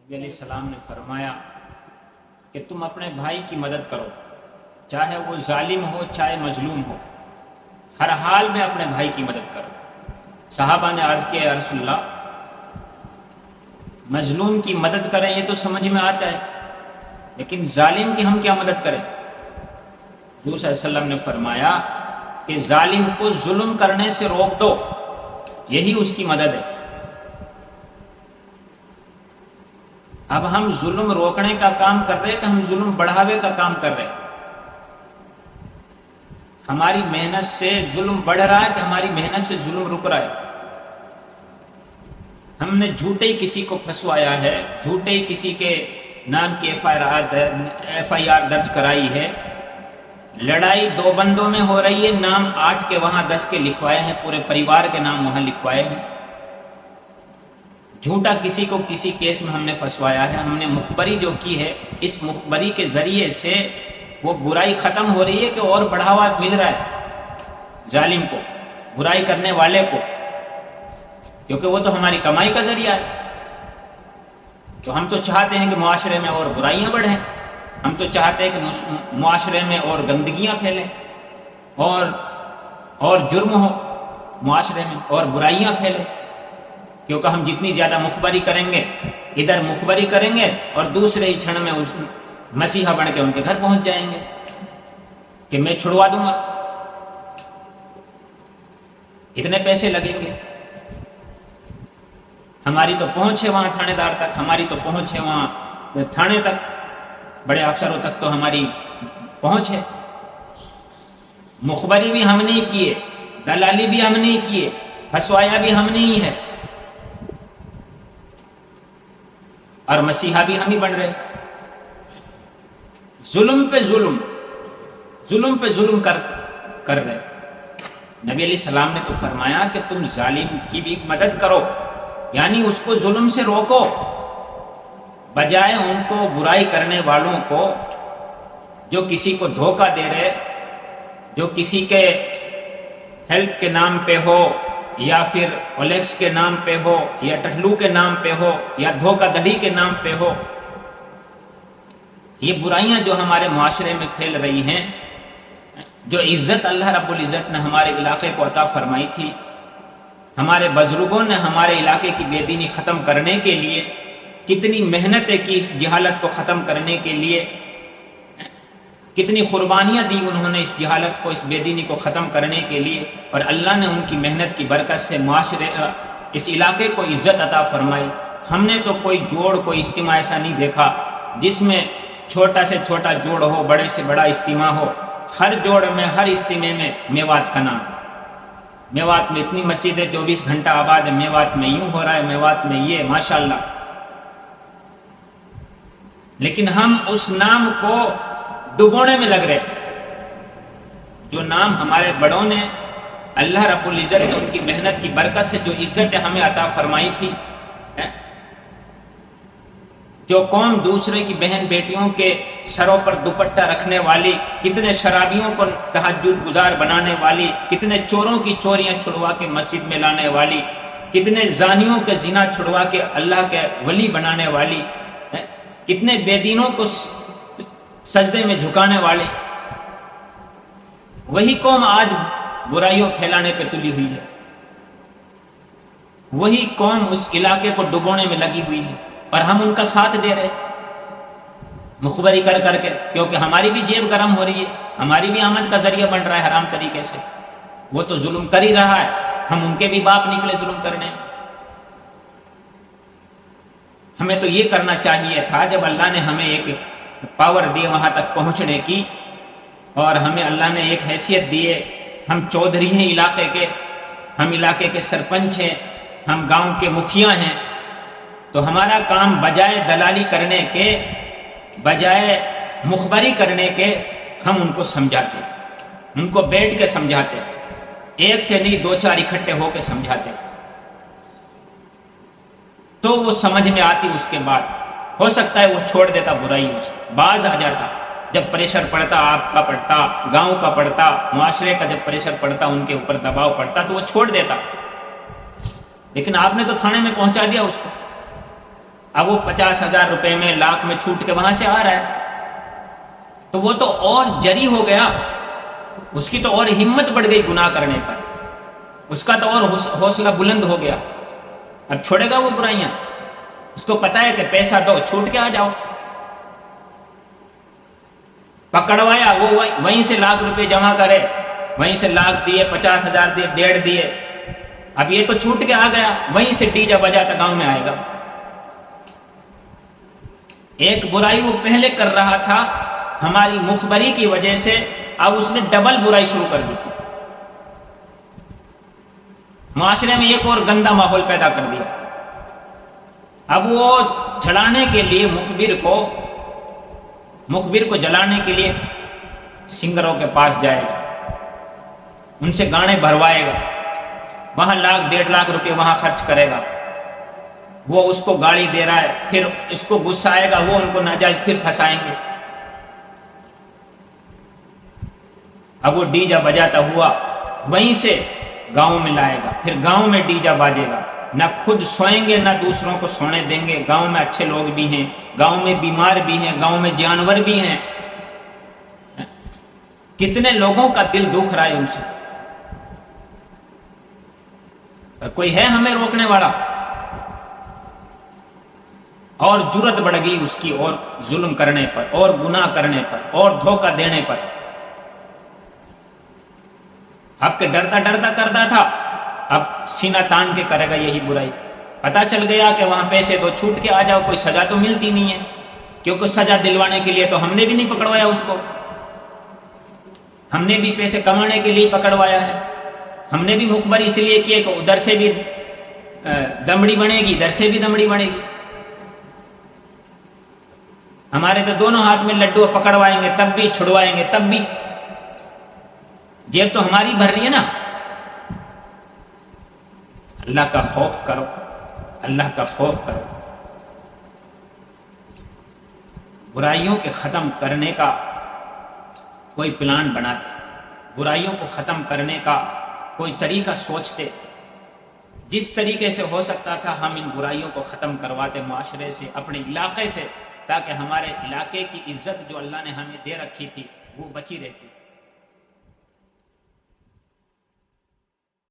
نبی علیہ السلام نے فرمایا کہ تم اپنے بھائی کی مدد کرو، چاہے وہ ظالم ہو چاہے مظلوم ہو، ہر حال میں اپنے بھائی کی مدد کرو۔ صحابہ نے عرض کیا، یا رسول اللہ، مظلوم کی مدد کریں یہ تو سمجھ میں آتا ہے، لیکن ظالم کی ہم کیا مدد کریں؟ حضور صلی اللہ علیہ وسلم نے فرمایا کہ ظالم کو ظلم کرنے سے روک دو، یہی اس کی مدد ہے۔ اب ہم ظلم روکنے کا کام کر رہے ہیں کہ ہم ظلم بڑھاوے کا کام کر رہے ہیں؟ ہماری محنت سے ظلم بڑھ رہا ہے کہ ہماری محنت سے ظلم رک رہا ہے؟ ہم نے جھوٹے ہی کسی کو پھنسوایا ہے، جھوٹے ہی کسی کے نام کی ایف آئی آر درج کرائی ہے، لڑائی دو بندوں میں ہو رہی ہے، نام 8 کے وہاں 10 کے لکھوائے ہیں، پورے پریوار کے نام وہاں لکھوائے ہیں۔ جھوٹا کسی کو کسی کیس میں ہم نے پھنسوایا ہے، ہم نے مخبری جو کی ہے، اس مخبری کے ذریعے سے وہ برائی ختم ہو رہی ہے کہ اور بڑھاوا مل رہا ہے ظالم کو، برائی کرنے والے کو، کیونکہ وہ تو ہماری کمائی کا ذریعہ ہے۔ تو ہم تو چاہتے ہیں کہ معاشرے میں اور برائیاں بڑھیں، ہم تو چاہتے ہیں کہ معاشرے میں اور گندگیاں پھیلیں، اور جرم ہو معاشرے میں، اور برائیاں پھیلیں، کیونکہ ہم جتنی زیادہ مخبری کریں گے، ادھر مخبری کریں گے اور دوسرے ہی چھڑ میں اس مسیحا بن کے ان کے گھر پہنچ جائیں گے کہ میں چھڑوا دوں گا، اتنے پیسے لگیں گے، ہماری تو پہنچ ہے وہاں تھانے دار تک، ہماری تو پہنچ ہے وہاں تھانے تک، بڑے افسروں تک تو ہماری پہنچ ہے۔ مخبری بھی ہم نہیں کیے، دلالی بھی ہم نہیں کیے، پھنسوایا بھی ہم نہیں ہے، اور مسیحا بھی ہم ہی بن رہے۔ ظلم پہ ظلم، ظلم پہ ظلم کر رہے۔ نبی علیہ السلام نے تو فرمایا کہ تم ظالم کی بھی مدد کرو، یعنی اس کو ظلم سے روکو، بجائے ان کو برائی کرنے والوں کو، جو کسی کو دھوکہ دے رہے، جو کسی کے ہیلپ کے نام پہ ہو، یا پھر اولیکس کے نام پہ ہو، یا ٹٹلو کے نام پہ ہو، یا دھوکہ دہی کے نام پہ ہو۔ یہ برائیاں جو ہمارے معاشرے میں پھیل رہی ہیں، جو عزت اللہ رب العزت نے ہمارے علاقے کو عطا فرمائی تھی، ہمارے بزرگوں نے ہمارے علاقے کی بے دینی ختم کرنے کے لیے کتنی محنتیں کی، اس جہالت کو ختم کرنے کے لیے کتنی قربانیاں دی انہوں نے، اس جہالت کو، اس بے دینی کو ختم کرنے کے لیے، اور اللہ نے ان کی محنت کی برکت سے معاشرے اس علاقے کو عزت عطا فرمائی۔ ہم نے تو کوئی جوڑ، کوئی اجتماع ایسا نہیں دیکھا جس میں چھوٹا سے چھوٹا جوڑ ہو، بڑے سے بڑا اجتماع ہو، ہر جوڑ میں، ہر اجتماع میں میوات کا نام۔ میوات میں اتنی مسجدیں 24 گھنٹہ آباد ہے، میوات میں یوں ہو رہا ہے، میوات میں یہ، ماشاءاللہ۔ لیکن ہم اس نام کو ڈبونے میں لگ رہے، جو نام ہمارے بڑوں نے، اللہ رب العزت نے ان کی محنت کی برکت سے جو عزت ہمیں عطا فرمائی تھی، جو قوم دوسرے کی بہن بیٹیوں کے سروں پر دوپٹہ رکھنے والی، کتنے شرابیوں کو تہجد گزار بنانے والی، کتنے چوروں کی چوریاں چھڑوا کے مسجد میں لانے والی، کتنے زانیوں کے زنا چھڑوا کے اللہ کے ولی بنانے والی، کتنے بے دینوں کو سجدے میں جھکانے والے، وہی قوم آج برائیوں پھیلانے پہ تلی ہوئی ہے، وہی قوم اس علاقے کو ڈبونے میں لگی ہوئی ہے، اور ہم ان کا ساتھ دے رہے مخبری کر کر کے، کیونکہ ہماری بھی جیب گرم ہو رہی ہے، ہماری بھی آمد کا ذریعہ بن رہا ہے حرام طریقے سے۔ وہ تو ظلم کر ہی رہا ہے، ہم ان کے بھی باپ نکلے ظلم کرنے۔ ہمیں تو یہ کرنا چاہیے تھا، جب اللہ نے ہمیں ایک پاور دی وہاں تک پہنچنے کی، اور ہمیں اللہ نے ایک حیثیت دی ہے، ہم چودھری ہیں علاقے کے، ہم علاقے کے سرپنچ ہیں، ہم گاؤں کے مکھیا ہیں، تو ہمارا کام بجائے دلالی کرنے کے، بجائے مخبری کرنے کے، ہم ان کو سمجھاتے، ان کو بیٹھ کے سمجھاتے، ایک سے نہیں 2-4 اکٹھے ہو کے سمجھاتے، تو وہ سمجھ میں آتی۔ اس کے بعد ہو سکتا ہے وہ چھوڑ دیتا برائیوں سے، باز آ جاتا، جب پریشر پڑتا، آپ کا پڑتا، گاؤں کا پڑتا، معاشرے کا جب پریشر پڑتا، ان کے اوپر دباؤ پڑتا، تو وہ چھوڑ دیتا۔ لیکن آپ نے تو تھانے میں پہنچا دیا اس کو، اب وہ 50,000 روپے میں، لاکھ میں چھوٹ کے وہاں سے آ رہا ہے، تو وہ تو اور جری ہو گیا، اس کی تو اور ہمت بڑھ گئی گناہ کرنے پر، اس کا تو اور حوصلہ بلند ہو گیا. اب چھوڑے گا وہ برائیاں؟ اس کو پتا ہے کہ پیسہ دو چھوٹ کے آ جاؤ. پکڑوایا، وہ وہیں سے لاکھ روپے جمع کرے، وہیں سے لاکھ دیے، 50,000 دیے، 1.5 دیے. اب یہ تو چھوٹ کے آ گیا، وہیں سے ڈیجا بجاتا گاؤں میں آئے گا. ایک برائی وہ پہلے کر رہا تھا ہماری مخبری کی وجہ سے، اب اس نے ڈبل برائی شروع کر دی، معاشرے میں ایک اور گندا ماحول پیدا کر دیا. اب وہ جلانے کے لیے مخبر کو جلانے کے لیے سنگروں کے پاس جائے گا، ان سے گانے بھروائے گا، وہاں 1,00,000 1.5 روپے وہاں خرچ کرے گا. وہ اس کو گاڑی دے رہا ہے، پھر اس کو غصہ آئے گا، وہ ان کو ناجائز پھر پھنسائیں گے. اب وہ ڈیجا بجاتا ہوا وہیں سے گاؤں میں لائے گا، پھر گاؤں میں ڈیجا باجے گا، نہ خود سوئیں گے نہ دوسروں کو سونے دیں گے. گاؤں میں اچھے لوگ بھی ہیں، گاؤں میں بیمار بھی ہیں، گاؤں میں جانور بھی ہیں. کتنے لوگوں کا دل دکھ رہا ہے ان سے. کوئی ہے ہمیں روکنے والا؟ اور جرت بڑھ گئی اس کی، اور ظلم کرنے پر، اور گناہ کرنے پر، اور دھوکہ دینے پر. اب کہ ڈرتا کرتا تھا، اب سینہ تان کے کرے گا یہی برائی. پتا چل گیا کہ وہاں پیسے دو چھوٹ کے آ جاؤ، کوئی سزا تو ملتی نہیں ہے، کیونکہ سزا دلوانے کے لیے تو ہم نے بھی نہیں پکڑوایا اس کو، ہم نے بھی پیسے کمانے کے لیے پکڑوایا ہے. ہم نے بھی مخبری اس لیے کی کہ ادھر سے بھی دمڑی بنے گی، ادھر سے بھی دمڑی بنے گی. ہمارے تو دونوں ہاتھ میں لڈو، پکڑوائیں گے تب بھی، چھڑوائیں گے تب بھی، جیب تو ہماری بھر رہی ہے نا. اللہ کا خوف کرو، اللہ کا خوف کرو. برائیوں کے ختم کرنے کا کوئی پلان بناتے، برائیوں کو ختم کرنے کا کوئی طریقہ سوچتے. جس طریقے سے ہو سکتا تھا ہم ان برائیوں کو ختم کرواتے معاشرے سے، اپنے علاقے سے، تاکہ ہمارے علاقے کی عزت جو اللہ نے ہمیں دے رکھی تھی وہ بچی رہتی.